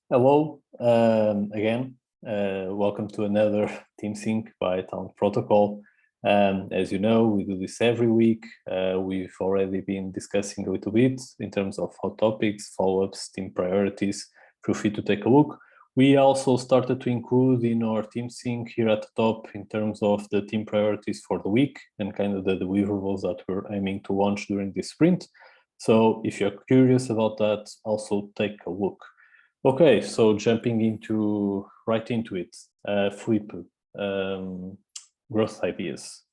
Hello again. Welcome to another TeamSync by Talent Protocol. As you know, we do this every week. We've already been discussing a little bit in terms of hot topics, follow-ups, team priorities. Feel free to take a look. We also started to include in our TeamSync here at the top in terms of the team priorities for the week and kind of the deliverables that we're aiming to launch during this sprint. So if you're curious about that, also take a look. Okay, so jumping right into it, Felipe, growth ideas.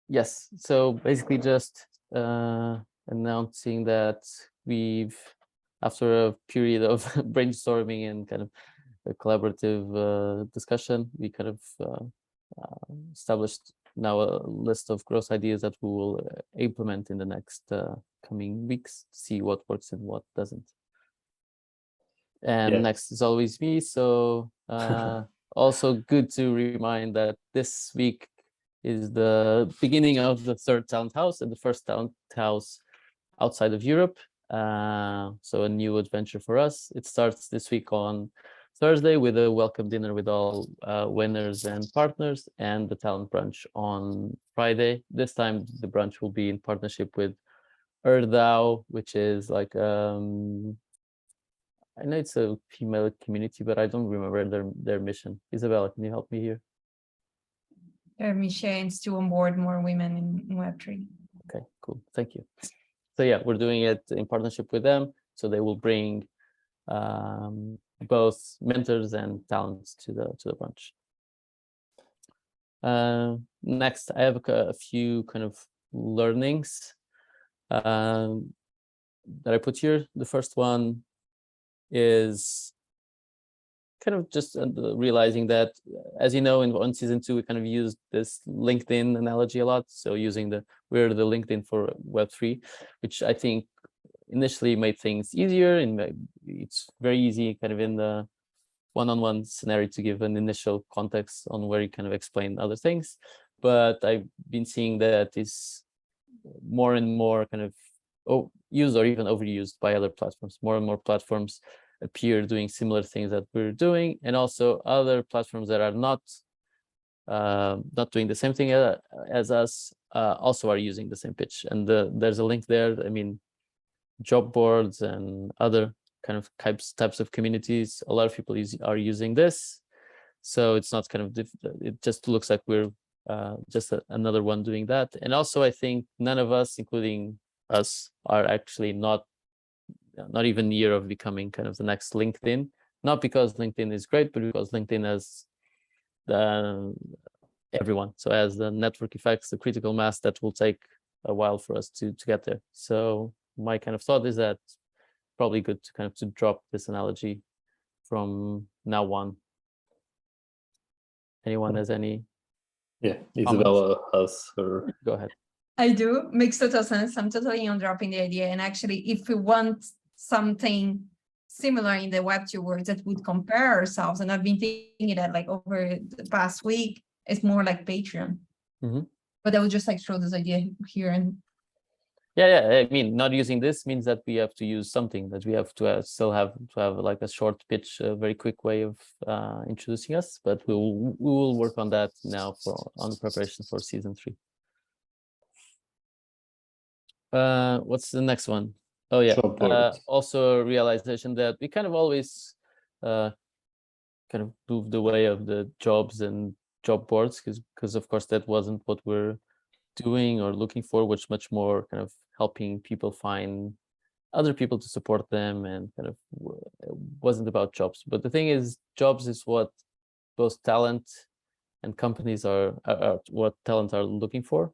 Yes, so basically just announcing that we've, after a period of brainstorming and kind of a collaborative discussion, we kind of established now a list of growth ideas that we will implement in the next coming weeks, see what works and what doesn't. And next is always me. So also good to remind that this week is the beginning of the third talent house and the first talent house outside of Europe. So a new adventure for us. It starts this week on Thursday with a welcome dinner with all winners and partners, and the talent brunch on Friday. This time the brunch will be in partnership with Erdau, which is like I know it's a female community, but I don't remember their mission. Isabella, can you help me here? Their mission is to onboard more women in Web3. Okay, cool. Thank you. So yeah, we're doing it in partnership with them. So they will bring both mentors and talents to the brunch. Next, I have a few kind of learnings that I put here. The first one is kind of just realizing that, as you know, in season 2, we kind of used this LinkedIn analogy a lot. So we're the LinkedIn for Web3, which I think initially made things easier, and it's very easy kind of in the one-on-one scenario to give an initial context on where you kind of explain other things. But I've been seeing that is more and more kind of used or even overused by other platforms. More and more platforms appear doing similar things that we're doing, and also other platforms that are not doing the same thing as us also are using the same pitch. And there's a link there. I mean, job boards and other kind of types of communities, a lot of people are using this. So it's not kind of it just looks like we're just another one doing that. And also I think none of us, including us, are actually not even near of becoming kind of the next LinkedIn. Not because LinkedIn is great, but because LinkedIn has everyone. So as the network effects, the critical mass, that will take a while for us to get there. So my kind of thought is that probably good to kind of to drop this analogy from now on. Anyone has any? Yeah, Isabella has her. Go ahead. I do. Makes total sense. I'm totally on dropping the idea. And actually, if we want something similar in the Web2 world that would compare ourselves, and I've been thinking that like over the past week, it's more like Patreon. Mm-hmm. But I would just like throw this idea here. And yeah, I mean, not using this means that we have to use something, that we have to still have like a short pitch, a very quick way of introducing us, but we will work on that now on preparation for season 3. What's the next one? Oh yeah, also a realization that we kind of always kind of moved the way of the jobs and job boards, because of course that wasn't what we're doing or looking for, which much more kind of helping people find other people to support them, and kind of wasn't about jobs. But the thing is, jobs is what both talent and companies are what talent are looking for.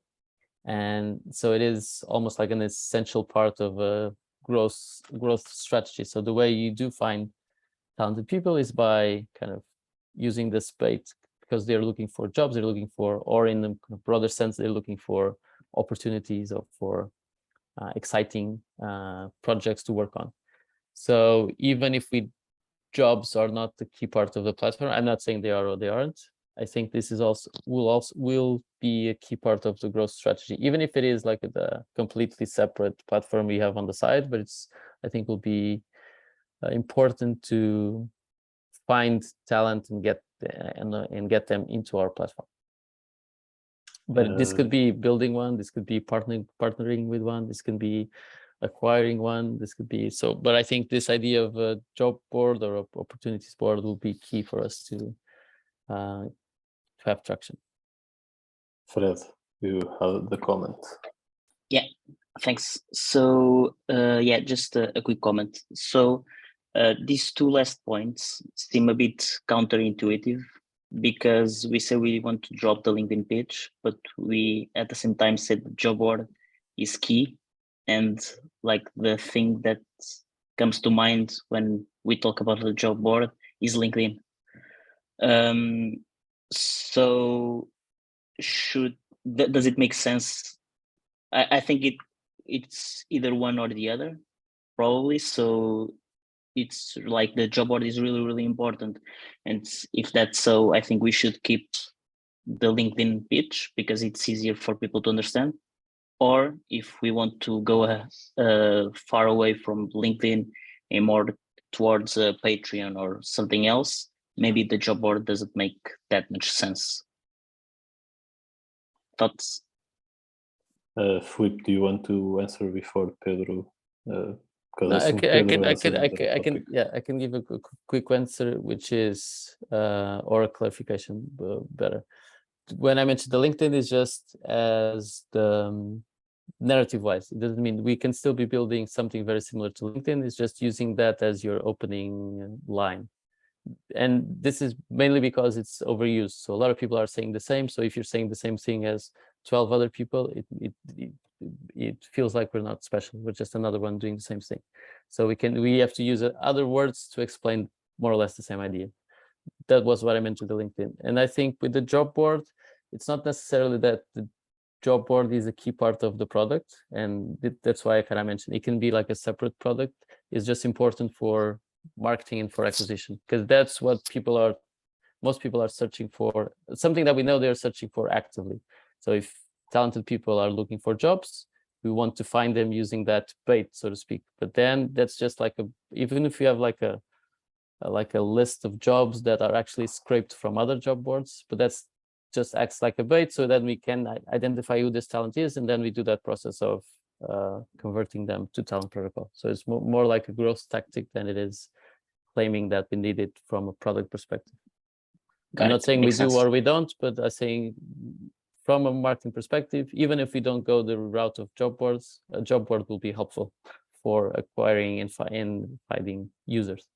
And so it is almost like an essential part of a growth strategy. So the way you do find talented people is by kind of using this bait, because they're looking for jobs, they're looking for, or in the broader sense, they're looking for opportunities or for exciting projects to work on. So even if jobs are not the key part of the platform, I'm not saying they are or they aren't. I think this is will be a key part of the growth strategy, even if it is like the completely separate platform we have on the side. But I think will be important to find talent and get them into our platform. But this could be building one, this could be partnering with one, this can be acquiring one, this could be so. But I think this idea of a job board or opportunities board will be key for us to have traction. Fred, you have the comment. Yeah, thanks. So yeah, just a quick comment. So these two last points seem a bit counterintuitive, because we say we want to drop the LinkedIn page, but we at the same time said the job board is key. And like the thing that comes to mind when we talk about the job board is LinkedIn. So does it make sense? I think it's either one or the other, probably. So it's like the job board is really, really important. And if that's so, I think we should keep the LinkedIn pitch because it's easier for people to understand. Or if we want to go far away from LinkedIn and more towards Patreon or something else, maybe the job board doesn't make that much sense. Thoughts? Filipe, do you want to answer before Pedro? I can give a quick answer, which is or a clarification better. When I mentioned the LinkedIn is just as the narrative wise, it doesn't mean we can still be building something very similar to LinkedIn. It's just using that as your opening line. And this is mainly because it's overused. So a lot of people are saying the same. So if you're saying the same thing as 12 other people, it feels like we're not special. We're just another one doing the same thing. So we have to use other words to explain more or less the same idea. That was what I meant to the LinkedIn. And I think with the job board, it's not necessarily that the job board is a key part of the product. And that's why I kind of mentioned it can be like a separate product. It's just important for marketing and for acquisition, because that's what most people are searching for, something that we know they're searching for actively. So if talented people are looking for jobs, we want to find them using that bait, so to speak. But then that's just like even if you have like a list of jobs that are actually scraped from other job boards, but that's just acts like a bait, so that we can identify who this talent is, and then we do that process of converting them to Talent Protocol. So it's more like a growth tactic than it is claiming that we need it from a product perspective. I'm not saying we do or we don't, but I'm saying from a marketing perspective, even if we don't go the route of job boards, a job board will be helpful for acquiring and finding users.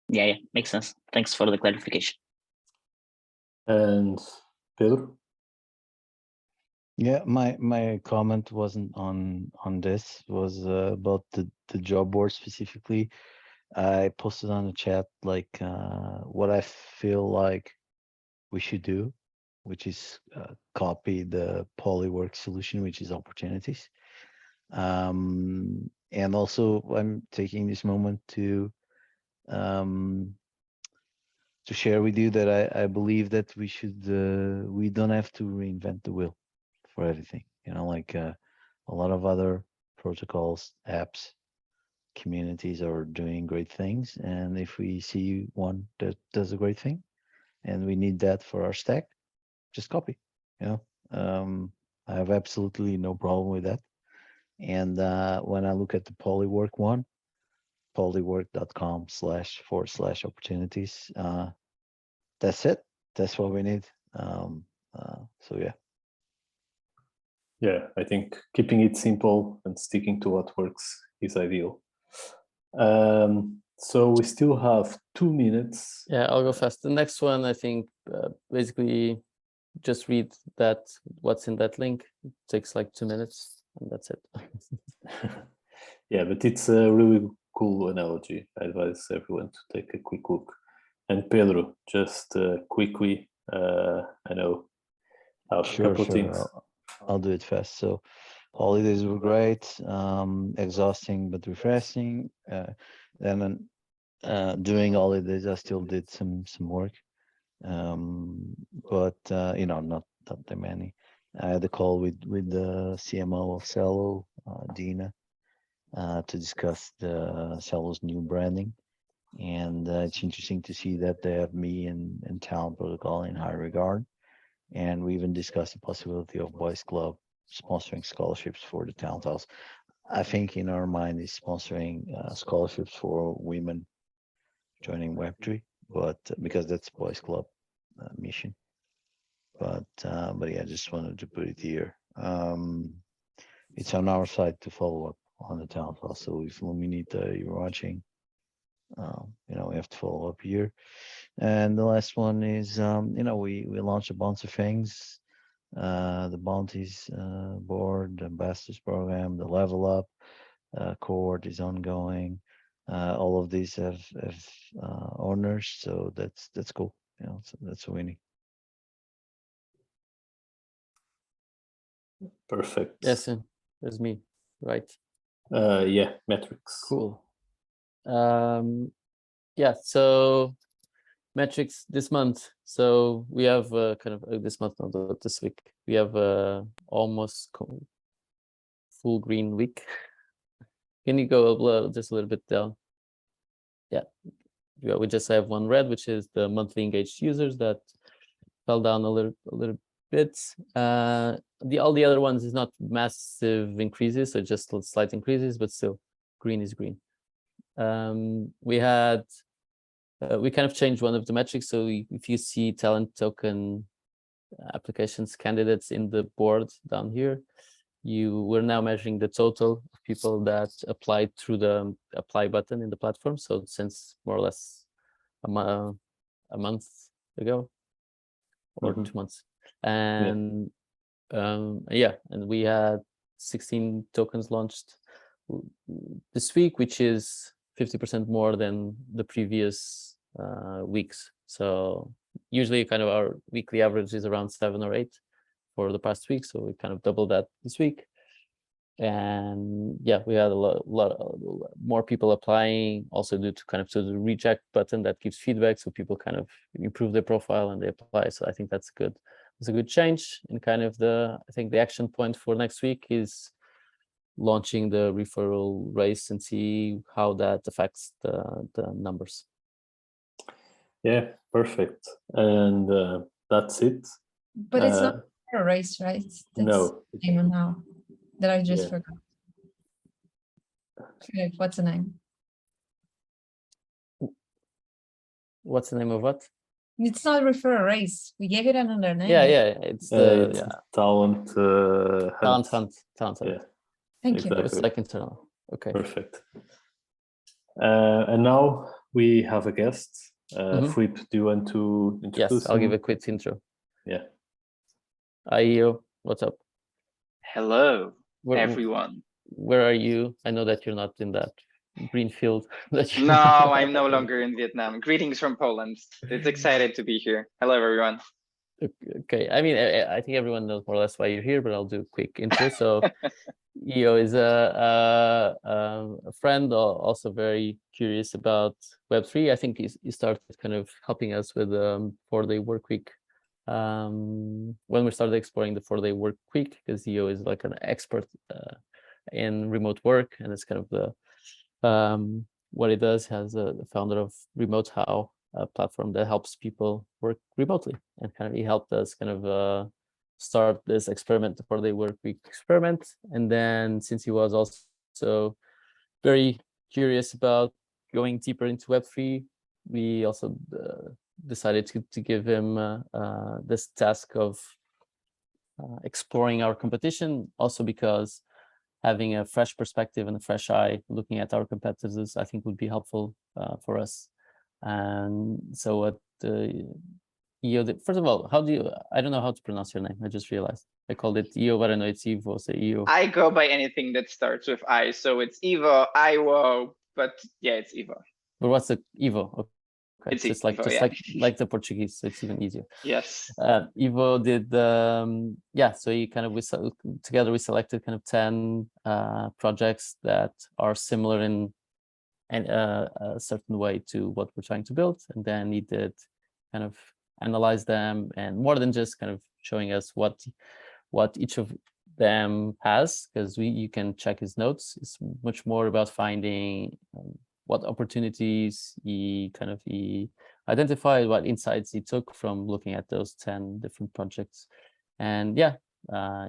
Yeah, makes sense. Thanks for the clarification. And Pedro? Yeah, my comment wasn't on this, was about the job board specifically. I posted on the chat like what I feel like we should do, which is copy the Polywork solution, which is opportunities. And also I'm taking this moment to share with you that I believe that we don't have to reinvent the wheel for everything. Like a lot of other protocols, apps, communities are doing great things. And if we see one that does a great thing and we need that for our stack, just copy. I have absolutely no problem with that. And when I look at the Polywork one, polywork.com//opportunities, that's it. That's what we need. So yeah. Yeah, I think keeping it simple and sticking to what works is ideal. So we still have 2 minutes. Yeah, I'll go fast. The next one, I think, basically just read what's in that link. It takes like 2 minutes, and that's it. Yeah, but it's a really cool analogy. I advise everyone to take a quick look. And Pedro, just quickly, I know a couple of things. I'll do it fast. So holidays were great, exhausting but refreshing. Then during holidays, I still did some work, but not that many. I had a call with the CMO of Cello, Dina, to discuss the Cello's new branding. And it's interesting to see that they have me and Talent Protocol in high regard. And we even discussed the possibility of Boys Club sponsoring scholarships for the Talent House. I think in our mind is sponsoring scholarships for women joining Web3, but because that's Boys Club mission. But yeah, I just wanted to put it here. It's on our side to follow up on the Talent House. So if Luminita, you're watching, we have to follow up here. And the last one is, we launched a bunch of things. The bounties board, the ambassadors program, the level up cohort is ongoing. All of these have owners, so that's cool. So that's winning. Perfect. Yes, there's me, right? Yeah, metrics. Cool. Yeah, so metrics this month. So we have this month, not this week. We have almost full green week. Can you go just a little bit down? Yeah, we just have one red, which is the monthly engaged users that fell down a little bit. All the other ones is not massive increases, so just slight increases, but still green is green. We kind of changed one of the metrics. So if you see talent token applications candidates in the board down here, we're now measuring the total of people that applied through the apply button in the platform. So since more or less a month ago or 2 months. And and we had 16 tokens launched this week, which is 50% more than the previous weeks. So usually kind of our weekly average is around 7 or 8 for the past week. So we kind of doubled that this week. And yeah, we had a lot more people applying, also due to the reject button that gives feedback. So people kind of improve their profile and they apply. So I think that's good. It's a good change. And I think the action point for next week is launching the referral race and see how that affects the numbers. Yeah, perfect. And that's it. But it's not a race, right? That's No. the name now that I just Yeah. forgot. Okay, what's the name? What's the name of what? It's not referral race. We gave it another name. Yeah, it's the talent talent hunt. hunt. Yeah. Thank Exactly. It's like internal. Okay. Perfect. And now we have a guest. Flip, do you want to introduce Yes, I'll give him? a quick intro. Yeah. Hi, Io. What's up? Hello, Where, everyone. Where are you? I know that you're not in that green field. No, I'm no longer in Vietnam. Greetings from Poland. It's excited to be here. Hello, everyone. Okay, I mean, I think everyone knows more or less why you're here, but I'll do a quick intro. So Io is a friend, also very curious about Web3. I think he started kind of helping us with 4-day work week when we started exploring the 4-day work week, because Io is like an expert in remote work, and it's kind of the what he does. Has the founder of Remote How, a platform that helps people work remotely, and kind of he helped us kind of start this experiment, the 4-day work week experiment. And then since he was also very curious about going deeper into Web3, we also decided to give him this task of exploring our competition, also because having a fresh perspective and a fresh eye looking at our competitors, I think would be helpful for us. And so what Io, first of all, I don't know how to pronounce your name. I just realized I called it Io, but I know it's Ivo, so Io. I go by anything that starts with I, so it's Ivo, Iwo, but yeah, it's Ivo. But what's the Ivo? Okay, It's just Ivo, like the Portuguese, so it's even easier. Yes. Ivo did, so he kind of, together we selected kind of 10 projects that are similar in a certain way to what we're trying to build, and then he did kind of analyze them, and more than just kind of showing us what what each of them has, because you can check his notes. It's much more about finding what opportunities he identified, what insights he took from looking at those 10 different projects. And yeah,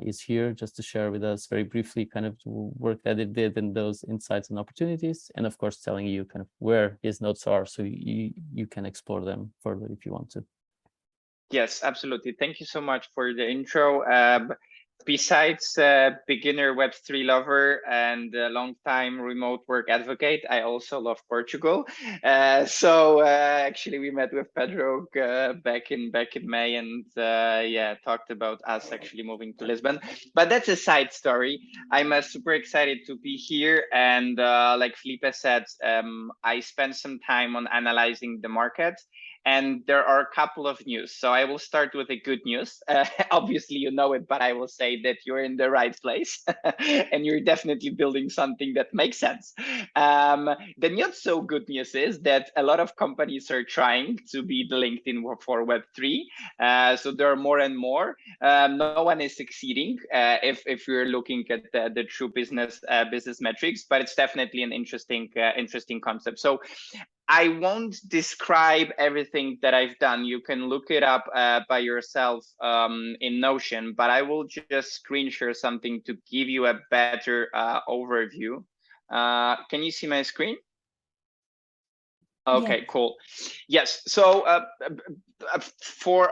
is here just to share with us very briefly kind of the work that it did and those insights and opportunities, and of course telling you kind of where his notes are, so you can explore them further if you want to. Yes, absolutely. Thank you so much for the intro. Besides beginner Web3 lover and a long-time remote work advocate, I also love Portugal. So actually, we met with Pedro back in May, and yeah, talked about us actually moving to Lisbon. But that's a side story. I'm super excited to be here, and like Felipe said, I spent some time on analyzing the market. And there are a couple of news. So I will start with the good news. Obviously, you know it, but I will say that you're in the right place and you're definitely building something that makes sense. The not so good news is that a lot of companies are trying to be the LinkedIn for Web3. So there are more and more. No one is succeeding if you're looking at the true business metrics, but it's definitely an interesting concept. So I won't describe everything that I've done. You can look it up by yourself in Notion, but I will just screen share something to give you a better overview. Can you see my screen? Okay, cool. Yes. So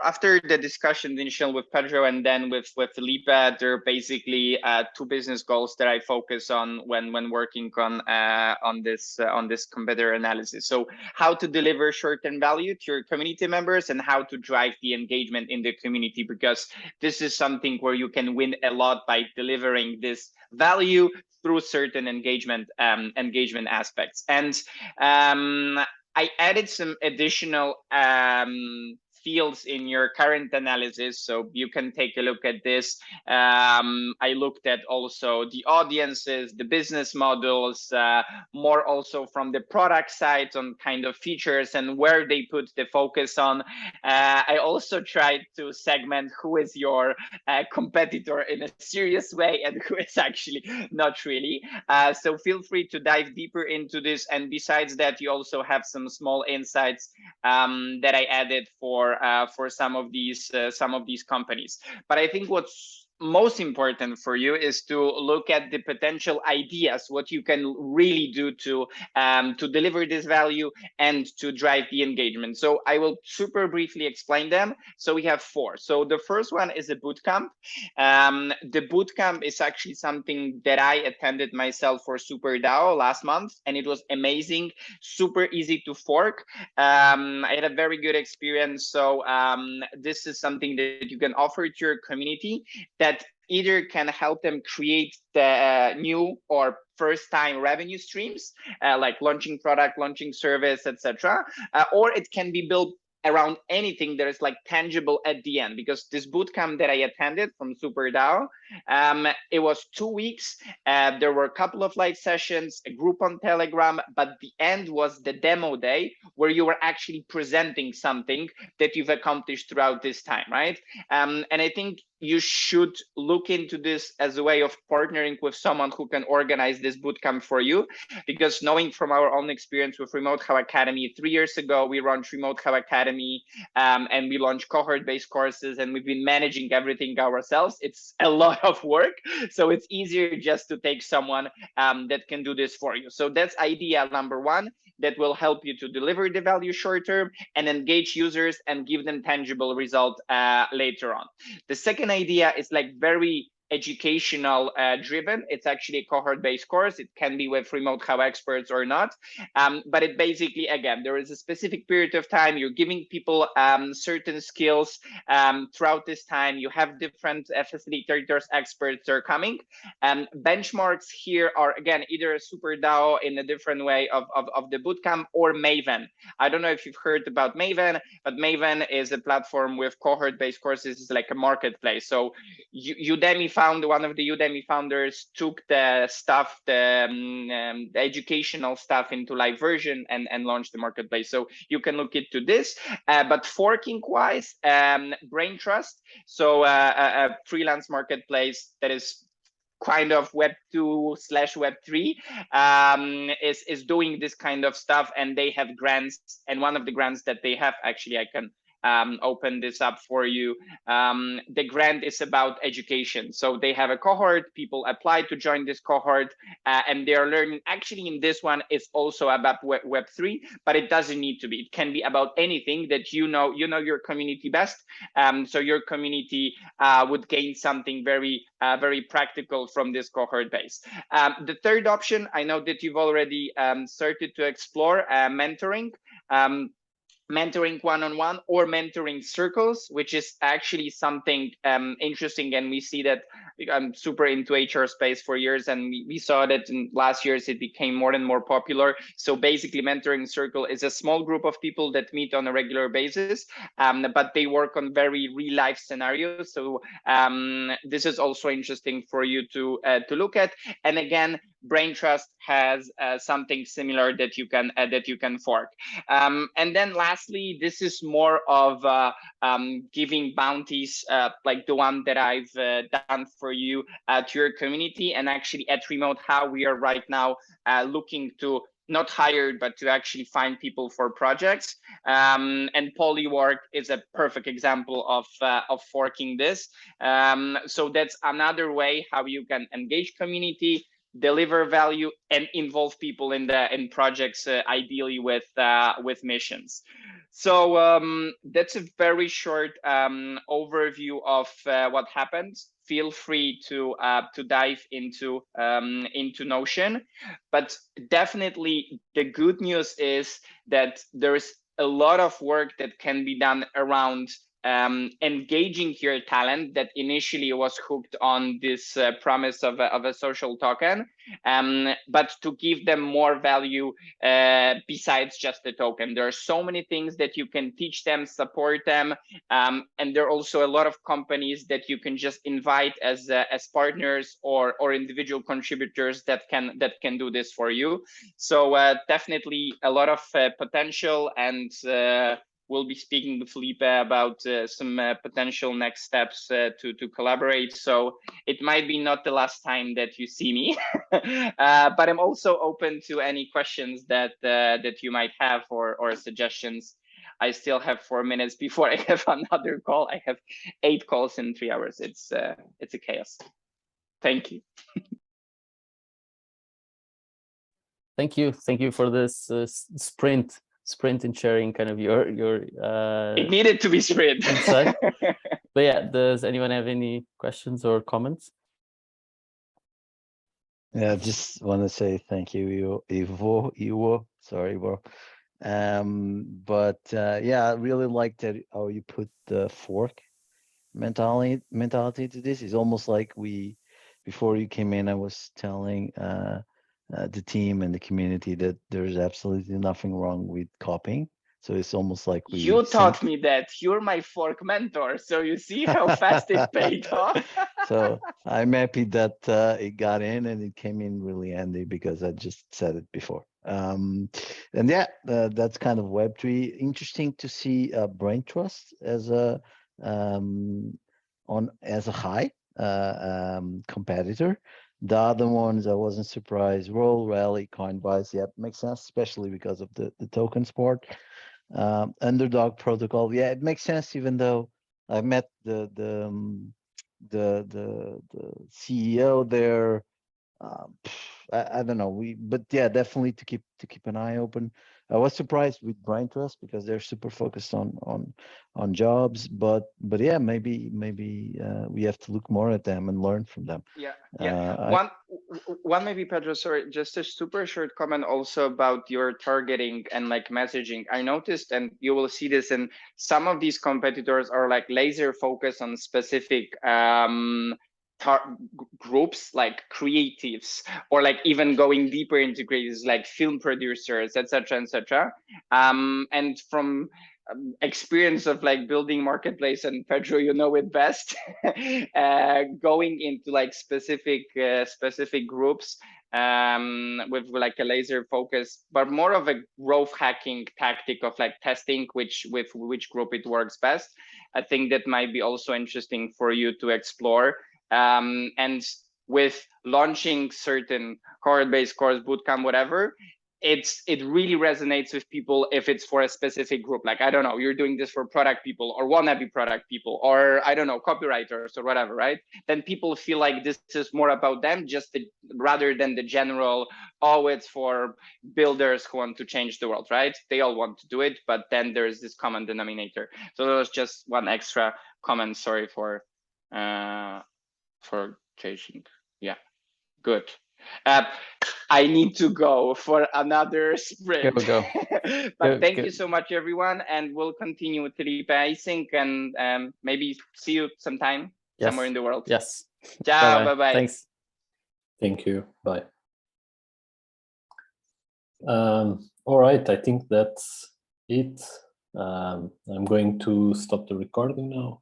after the discussion initial with Pedro and then with Felipe, there are basically two business goals that I focus on when working on this competitor analysis. So how to deliver short-term value to your community members and how to drive the engagement in the community, because this is something where you can win a lot by delivering this value through certain engagement aspects. And I added some additional fields in your current analysis, so you can take a look at this. I looked at also the audiences, the business models, more also from the product side on kind of features and where they put the focus on. I also tried to segment who is your competitor in a serious way and who is actually not really. So feel free to dive deeper into this. And besides that, you also have some small insights that I added for some of these companies. But I think what's most important for you is to look at the potential ideas, what you can really do to deliver this value and to drive the engagement. So I will super briefly explain them. So we have 4. So the first one is a bootcamp. The bootcamp is actually something that I attended myself for SuperDAO last month, and it was amazing, super easy to fork. I had a very good experience. So this is something that you can offer to your community that either can help them create the new or first time revenue streams, like launching product, launching service, etc. Or it can be built around anything that is like tangible at the end, because this bootcamp that I attended from SuperDAO, it was 2 weeks. There were a couple of live sessions, a group on Telegram, but the end was the demo day where you were actually presenting something that you've accomplished throughout this time, right? And I think you should look into this as a way of partnering with someone who can organize this bootcamp for you, because knowing from our own experience with Remote How Academy, 3 years ago, we launched Remote How Academy, and we launched cohort-based courses, and we've been managing everything ourselves. It's a lot of work, so it's easier just to take someone that can do this for you. So that's idea number 1, that will help you to deliver the value short term and engage users and give them tangible result later on. The second idea is like very educational driven. It's actually a cohort-based course. It can be with Remote How experts or not, but it basically, again, there is a specific period of time. You're giving people certain skills throughout this time. You have different facilitators, experts are coming. Benchmarks here are, again, either a SuperDAO in a different way of the bootcamp, or Maven. I don't know if you've heard about Maven, but Maven is a platform with cohort-based courses. It's like a marketplace. So Udemy, one of the Udemy founders took the stuff, the educational stuff into live version and launched the marketplace. So you can look into this. But forking wise, Braintrust, so a freelance marketplace that is kind of Web2/Web3 is doing this kind of stuff, and they have grants. And one of the grants that they have, actually, I can open this up for you. The grant is about education. So they have a cohort, people apply to join this cohort, and they are learning. Actually, in this one, it's also about Web3, but it doesn't need to be. It can be about anything that you know your community best. So your community would gain something very practical from this cohort base. The third option, I know that you've already started to explore mentoring. Mentoring one-on-one or mentoring circles, which is actually something interesting. And we see that I'm super into HR space for years, and we saw that in last years it became more and more popular. So basically, mentoring circle is a small group of people that meet on a regular basis, but they work on very real life scenarios. So this is also interesting for you to look at. And again, Braintrust has something similar that you can fork. And then lastly, this is more of giving bounties like the one that I've done for you to your community. And actually at Remote, how we are right now looking to not hired, but to actually find people for projects. And Polywork is a perfect example of forking this. So that's another way how you can engage community, deliver value, and involve people in projects, ideally with missions. So that's a very short overview of what happens. Feel free to dive into Notion, but definitely the good news is that there's a lot of work that can be done around engaging your talent that initially was hooked on this promise of a social token, but to give them more value besides just the token. There are so many things that you can teach them, support them, and there are also a lot of companies that you can just invite as partners or individual contributors that can do this for you. So definitely a lot of potential, and we'll be speaking with Felipe about some potential next steps to collaborate. So it might be not the last time that you see me, but I'm also open to any questions that you might have or suggestions. I still have 4 minutes before I have another call. I have 8 calls in 3 hours. It's a chaos. Thank you. Thank you for this sprint in sharing kind of your It needed to be sprint. insight. But yeah, does anyone have any questions or comments? Yeah, just want to say thank you, Ivo. Sorry, bro. But yeah, I really like that how you put the fork mentality to this. It's almost like before you came in, I was telling the team and the community that there's absolutely nothing wrong with copying. So it's almost like you taught me that. You're my fork mentor, so you see how fast it paid off. So I'm happy that it got in, and it came in really handy because I just said it before. And yeah, that's kind of Web3. Interesting to see Braintrust as a high competitor. The other ones I wasn't surprised. Roll, Rally, Coinbase, yeah, makes sense, especially because of the token sport. Underdog Protocol, yeah, it makes sense. Even though I met the CEO there, I don't know. But yeah, definitely to keep an eye open. I was surprised with Braintrust because they're super focused on jobs, but yeah, maybe we have to look more at them and learn from them. Yeah. One maybe, Pedro, sorry, just a super short comment also about your targeting and like messaging. I noticed, and you will see this in some of these competitors are like laser focused on specific groups like creatives, or like even going deeper into creatives like film producers, etc. And from experience of like building marketplace, and Pedro, you know it best, going into like specific groups with like a laser focus, but more of a growth hacking tactic of like testing which group it works best. I think that might be also interesting for you to explore. And with launching certain cohort-based course, bootcamp, whatever, it really resonates with people if it's for a specific group. Like, I don't know, you're doing this for product people or wannabe product people, or I don't know, copywriters or whatever, right? Then people feel like this is more about them, rather than the general, oh, it's for builders who want to change the world, right? They all want to do it, but then there's this common denominator. So that was just one extra comment. Sorry for changing. Yeah, good. I need to go for another sprint. Go. But thank you so much, everyone, and we'll continue with Felipe Async, and maybe see you sometime somewhere in the world. Yes. Ciao. Bye. Thanks. Thank you. Bye. All right, I think that's it. I'm going to stop the recording now.